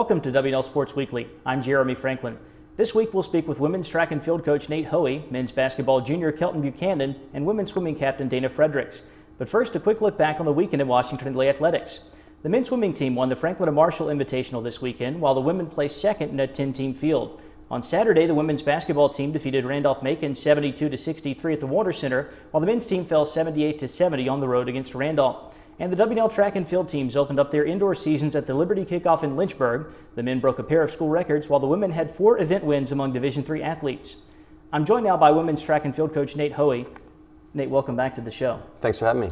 Welcome to WNL Sports Weekly. I'm Jeremy Franklin. This week we'll speak with women's track and field coach Nate Hoey, men's basketball junior Kelton Buchannan, and women's swimming captain Dana Fredericks. But first, a quick look back on the weekend in Washington athletics. The men's swimming team won the Franklin and Marshall Invitational this weekend, while the women placed second in a 10-team field. On Saturday, the women's basketball team defeated Randolph-Macon 72-63 at the Warner Center, while the men's team fell 78-70 on the road against Randolph. And the WNL track and field teams opened up their indoor seasons at the Liberty Kickoff in Lynchburg. The men broke a pair of school records, while the women had 4 event wins among Division III athletes. I'm joined now by women's track and field coach Nate Hoey. Nate, welcome back to the show. Thanks for having me.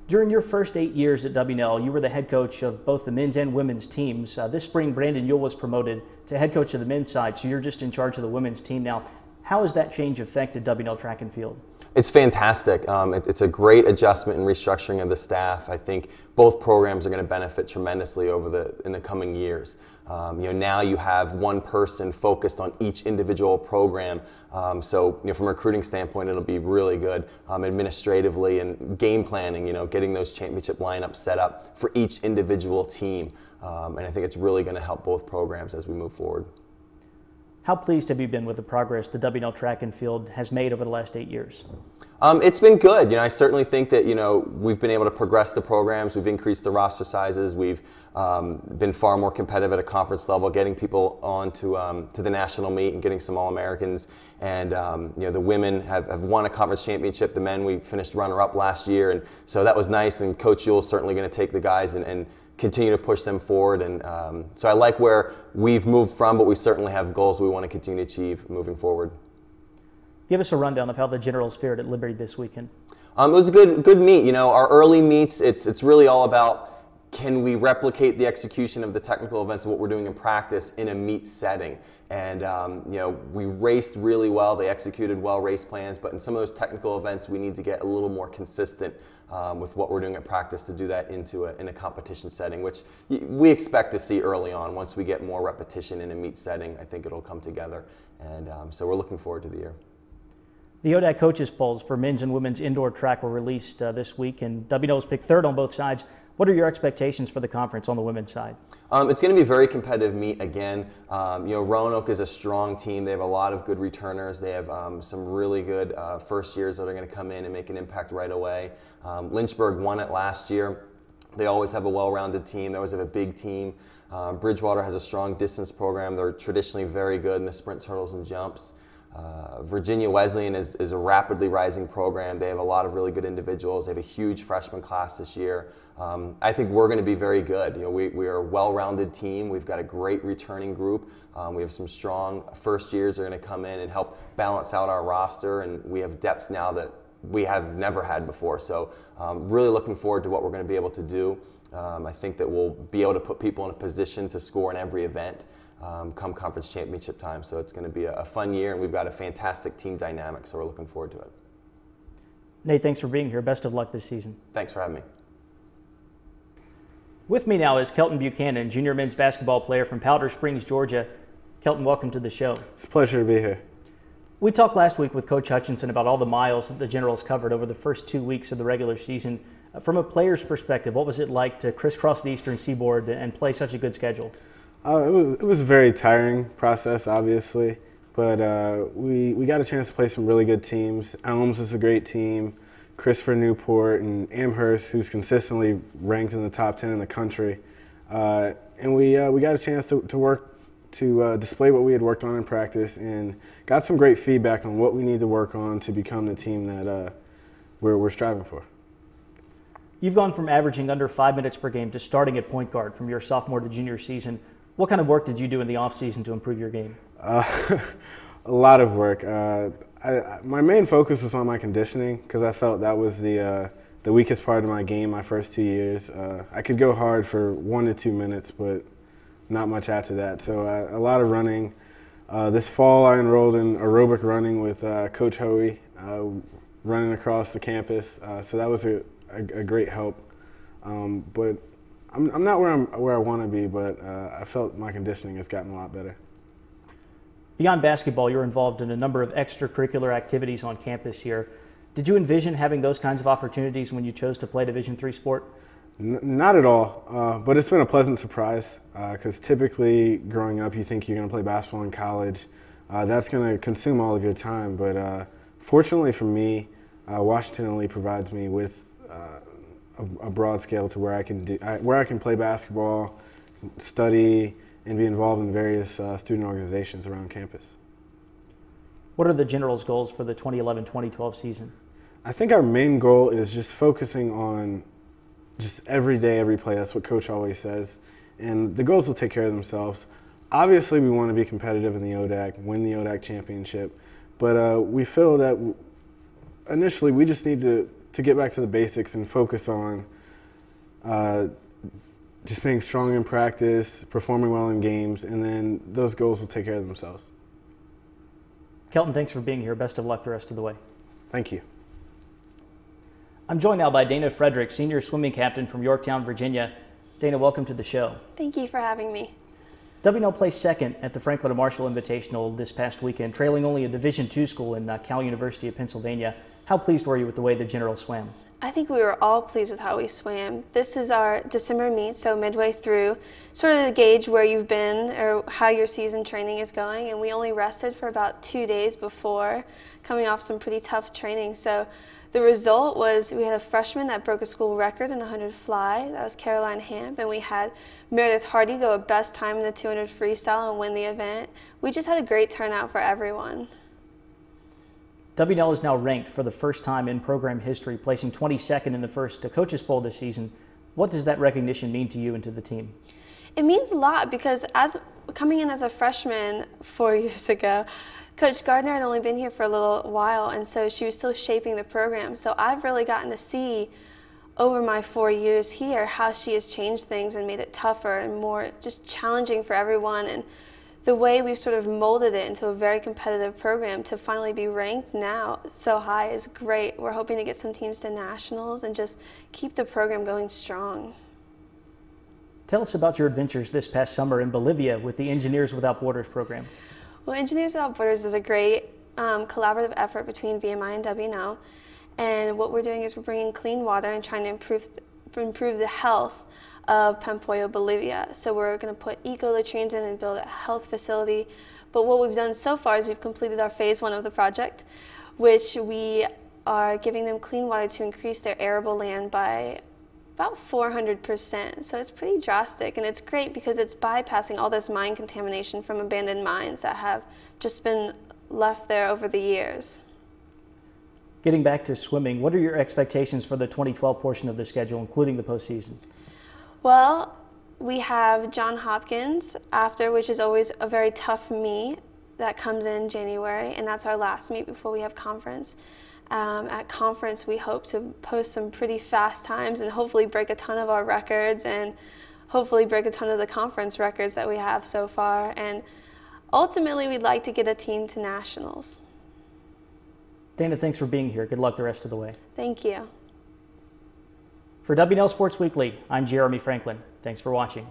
During your first 8 years at WNL, you were the head coach of both the men's and women's teams. This spring, Brandon Yule was promoted to head coach of the men's side, so you're just in charge of the women's team now. How has that change affected WNL track and field? It's fantastic. It's a great adjustment and restructuring of the staff. I think both programs are going to benefit tremendously in the coming years. Now you have one person focused on each individual program. So from a recruiting standpoint, it'll be really good administratively and game planning. Getting those championship lineups set up for each individual team. And I think it's really going to help both programs as we move forward. How pleased have you been with the progress the WNL track and field has made over the last 8 years? It's been good. I certainly think that we've been able to progress the programs. We've increased the roster sizes. We've been far more competitive at a conference level, getting people on to the national meet and getting some All-Americans. And the women have won a conference championship. The men, we finished runner-up last year, and so that was nice. And Coach Yule's certainly going to take the guys and continue to push them forward, and so I like where we've moved from, but we certainly have goals we want to continue to achieve moving forward. Give us a rundown of how the Generals fared at Liberty this weekend. It was a good meet. Our early meets, it's really all about, can we replicate the execution of the technical events of what we're doing in practice in a meet setting? And we raced really well. They executed well race plans, but in some of those technical events, we need to get a little more consistent with what we're doing at practice to do that in a competition setting, which we expect to see early on. Once we get more repetition in a meet setting, I think it'll come together. And so we're looking forward to the year. The ODAC coaches polls for men's and women's indoor track were released this week, and WNL was picked third on both sides. What are your expectations for the conference on the women's side? It's going to be a very competitive meet again. Roanoke is a strong team. They have a lot of good returners. They have some really good first years that are going to come in and make an impact right away. Lynchburg won it last year. They always have a well-rounded team. They always have a big team. Bridgewater has a strong distance program. They're traditionally very good in the sprints, hurdles, and jumps. Virginia Wesleyan is a rapidly rising program. They have a lot of really good individuals. They have a huge freshman class this year. I think we're going to be very good. We are a well-rounded team. We've got a great returning group. We have some strong first years that are going to come in and help balance out our roster, and we have depth now that we have never had before. So really looking forward to what we're going to be able to do. I think that we'll be able to put people in a position to score in every event come conference championship time. So it's going to be a fun year, and we've got a fantastic team dynamic, so we're looking forward to it. Nate, thanks for being here. Best of luck this season. Thanks for having me. With me now is Kelton Buchannan, junior men's basketball player from Powder Springs, Georgia. Kelton, welcome to the show. It's a pleasure to be here. We talked last week with Coach Hutchinson about all the miles that the Generals covered over the first 2 weeks of the regular season. From a player's perspective, what was it like to crisscross the Eastern Seaboard and play such a good schedule? It was a very tiring process, obviously, but we got a chance to play some really good teams. Elms is a great team, Christopher Newport, and Amherst, who's consistently ranked in the top 10 in the country. And we got a chance to work to display what we had worked on in practice, and got some great feedback on what we need to work on to become the team that we're striving for. You've gone from averaging under 5 minutes per game to starting at point guard from your sophomore to junior season. What kind of work did you do in the offseason to improve your game? A lot of work. My main focus was on my conditioning, because I felt that was the weakest part of my game my first 2 years. I could go hard for 1 to 2 minutes, but not much after that. So a lot of running. This fall I enrolled in aerobic running with Coach Hoey, running across the campus. So that was a great help. But I'm not where I want to be, but I felt my conditioning has gotten a lot better. Beyond basketball, you're involved in a number of extracurricular activities on campus here. Did you envision having those kinds of opportunities when you chose to play Division III sport? Not at all, but it's been a pleasant surprise because typically growing up you think you're going to play basketball in college. That's going to consume all of your time, but fortunately for me, Washington only provides me with a broad scale to where I can play basketball, study, and be involved in various student organizations around campus. What are the Generals' goals for the 2011-2012 season? I think our main goal is just focusing on just every day, every play. That's what Coach always says. And the goals will take care of themselves. Obviously, we want to be competitive in the ODAC, win the ODAC championship. But we feel that initially we just need to get back to the basics and focus on just being strong in practice, performing well in games, and then those goals will take care of themselves. Kelton, thanks for being here. Best of luck the rest of the way. Thank you. I'm joined now by Dana Fredericks, senior swimming captain from Yorktown, Virginia. Dana, welcome to the show. Thank you for having me. W&L placed second at the Franklin and Marshall Invitational this past weekend, trailing only a Division II school in Cal University of Pennsylvania. How pleased were you with the way the Generals swam? I think we were all pleased with how we swam. This is our December meet, so midway through, sort of to gauge where you've been or how your season training is going, and we only rested for about 2 days before, coming off some pretty tough training. So the result was we had a freshman that broke a school record in the 100 fly. That was Caroline Hamp, and we had Meredith Hardy go a best time in the 200 freestyle and win the event. We just had a great turnout for everyone. W&L is now ranked for the first time in program history, placing 22nd in the first Coaches Poll this season. What does that recognition mean to you and to the team? It means a lot because coming in as a freshman 4 years ago, Coach Gardner had only been here for a little while, and so she was still shaping the program. So I've really gotten to see over my 4 years here how she has changed things and made it tougher and more just challenging for everyone. And the way we've sort of molded it into a very competitive program to finally be ranked now so high is great. We're hoping to get some teams to nationals and just keep the program going strong. Tell us about your adventures this past summer in Bolivia with the Engineers Without Borders program. Well, Engineers Without Borders is a great collaborative effort between VMI and W&L. And what we're doing is we're bringing clean water and trying to improve the health of Pampollo, Bolivia. So we're going to put eco-latrines in and build a health facility. But what we've done so far is we've completed our phase 1 of the project, which we are giving them clean water to increase their arable land by about 400%. So it's pretty drastic, and it's great because it's bypassing all this mine contamination from abandoned mines that have just been left there over the years. Getting back to swimming, what are your expectations for the 2012 portion of the schedule, including the postseason? Well, we have John Hopkins after, which is always a very tough meet that comes in January, and that's our last meet before we have conference. At conference, we hope to post some pretty fast times and hopefully break a ton of our records and hopefully break a ton of the conference records that we have so far. And ultimately, we'd like to get a team to nationals. Dana, thanks for being here. Good luck the rest of the way. Thank you. For W&L Sports Weekly, I'm Jeremy Franklin. Thanks for watching.